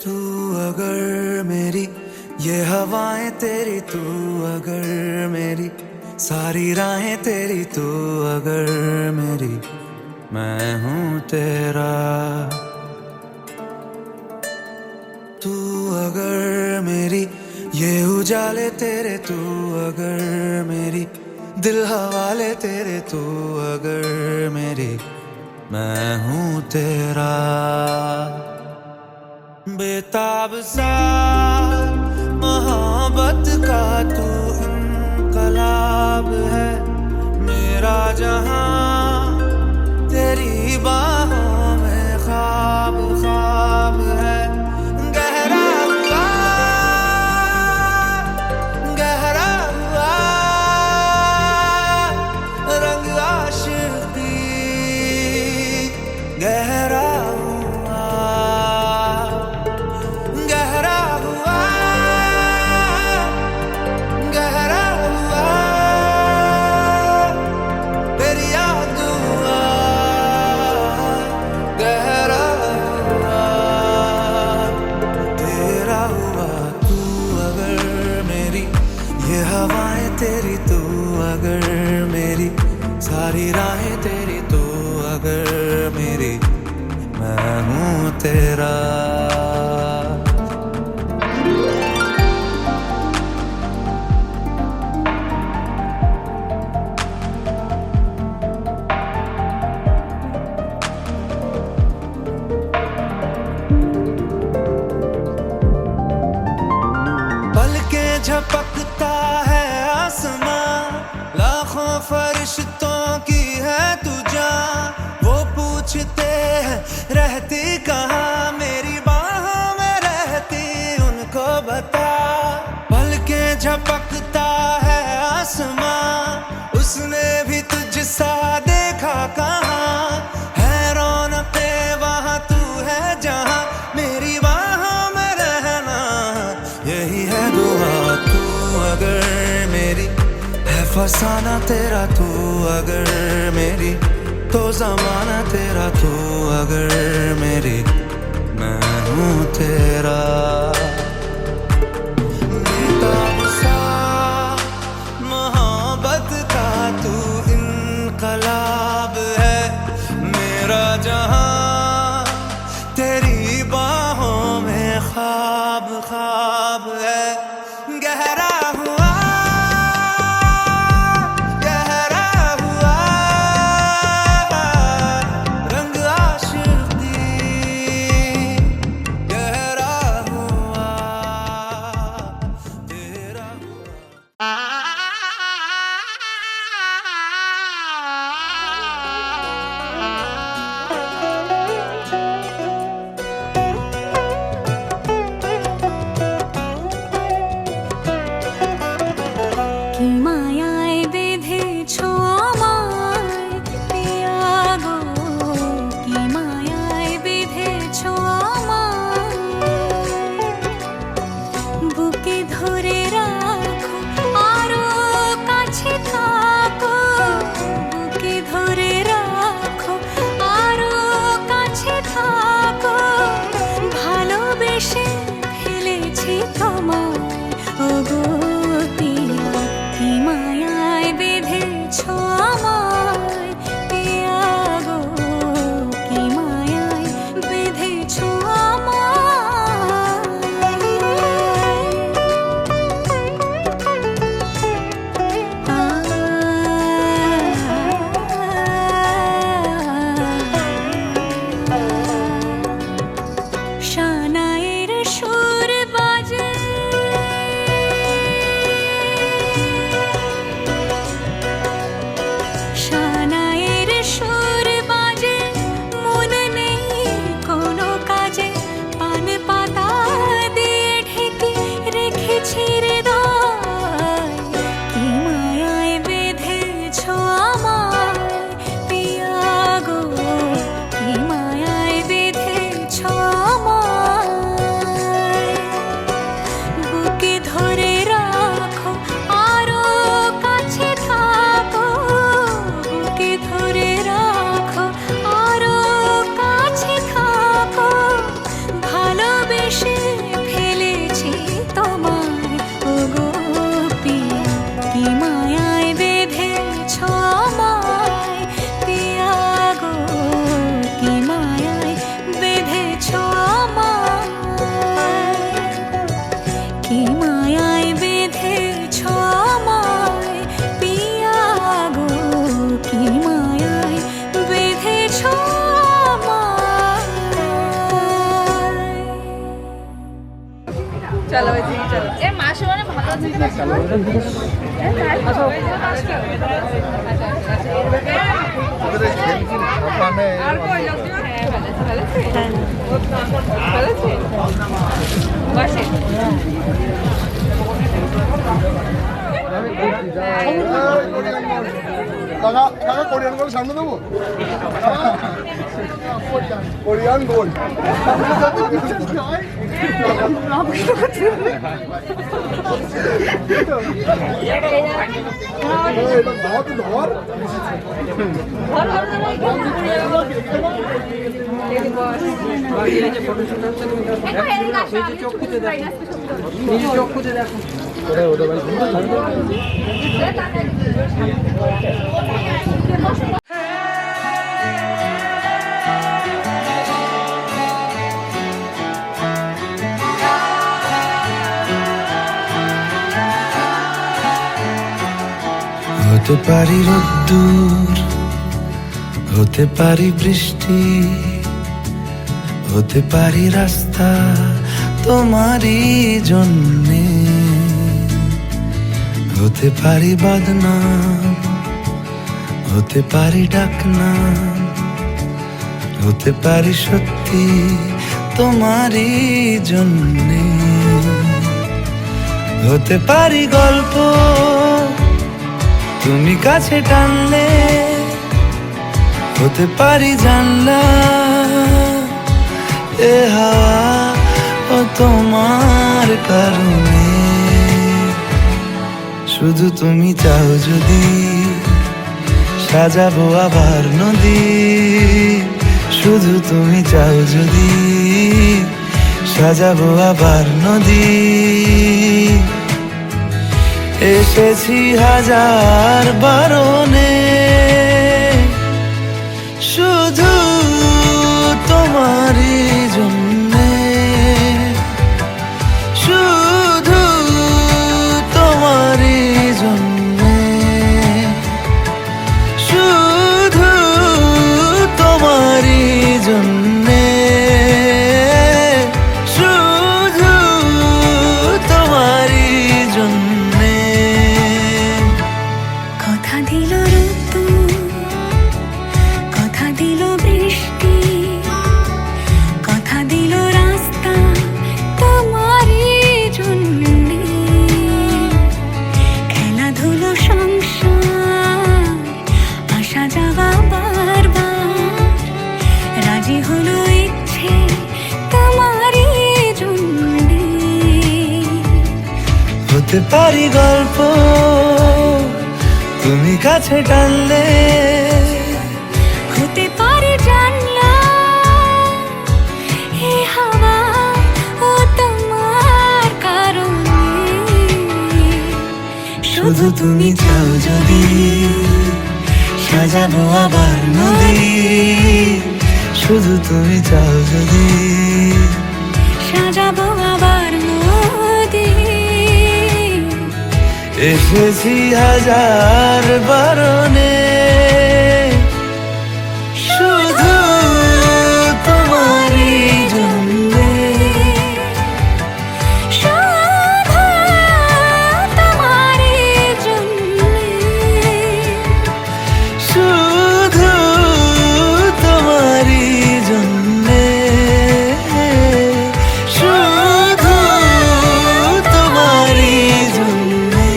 तू अगर मेरी ये हवाएं तेरी, तू अगर मेरी सारी राहें तेरी, तू अगर मेरी मैं हूँ तेरा। तू अगर मेरी ये उजाले तेरे, तू अगर मेरी दिल हवाले तेरे, तू अगर मेरी मैं हूँ तेरा। बेताब सा मोहब्बत का तू इनकलाब है, मेरा जहां तेरी बाहों में ख्वाब ख्वाब है। गहरा हुआ, गहरा हुआ रंग आशिकी, गहरा हुआ, गहरा हुआ, गहरा हुआ तेरी याद हुआ, गहरा हुआ तेरा हुआ। तू अगर मेरी ये हवाएं तेरी, तू अगर मेरी सारी राहें तेरी, तू अगर मेरी मैं हूँ तेरा। पलकें झपकता है आसमां, लाखों फरिश्तों की है तू जान। वो पूछते हैं रहती कहाँ, मेरी बाहों में रहती उनको बता। पलकें झपकता है आसमां, उसने भी तुझसा देखा कहाँ। है रौनके वहाँ तू है जहाँ, मेरी बाहों में रहना यही है दुआ। तू अगर मेरी है फसाना तेरा, तू अगर मेरी तो जमाना तेरा, तू अगर मेरी मैं हूँ तेरा। बेताब सा मोहब्बत का तू इनकलाब है, मेरा जहां तेरी बाहों में ख्वाब ख्वाब है। गहरा हुआ, गहरा हुआ रंग आशिकी, गहरा हुआ। চলো ওই দিকে চলো। এ মাসে মানে ভালো আছে কিনা চলো। আর কই লোকজন? হ্যাঁ ভালো আছে, ভালো আছে। বাসে টাকা কোরিয়ান গোল্ড সামনে দেবো কোরিয়ান গোল্ড ধর হতে পারি রোদ্দুর, হতে পারি বৃষ্টি, হতে পারি রাস্তা তোমারই জন্যে, হতে পারি বদনাম, হতে পারি ডাকনাম, হতে পারি সত্যি তোমারই জন্যে, হতে পারি গল্প তুমি কাছে টানলে, হতে পারি জানলা এ হাওয়া ও তোমার কারণে, শুধু তুমি চাও যদি সাজাবো আবার নদী, শুধু তুমি চাও যদি সাজাবো আবার নদী, এসেছি হাজার বারণে শুধু তোমারই জন্যে, শুধু তোমারই জন্যে, শুধু তোমারই জন্যে, শুধু তোমারই জন্যে। কথা দিল ঋতু, কথা দিল বৃষ্টি, কথা দিল রাস্তা তোমারই জন্যে, খেলাধুলো সংসার আসা যাওয়া বারবার, রাজি হলো ইচ্ছে তোমারই জন্যে, হতে পারি গল্প তুমি কাছে টানলে, হতে পারে জানলা এ হাওয়া ও তোমার কারণে, শুধু তুমি চাও যদি সাজাবো আবার নদী, শুধু তুমি চাও যদি সাজাবো আবার নদী, এসেছি হাজার বারণে শুধু তোমারই জন্যে, শুধু তোমারই জন্যে, শুধু তোমারই জন্যে, শুধু তোমারই জন্যে।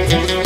Thank you.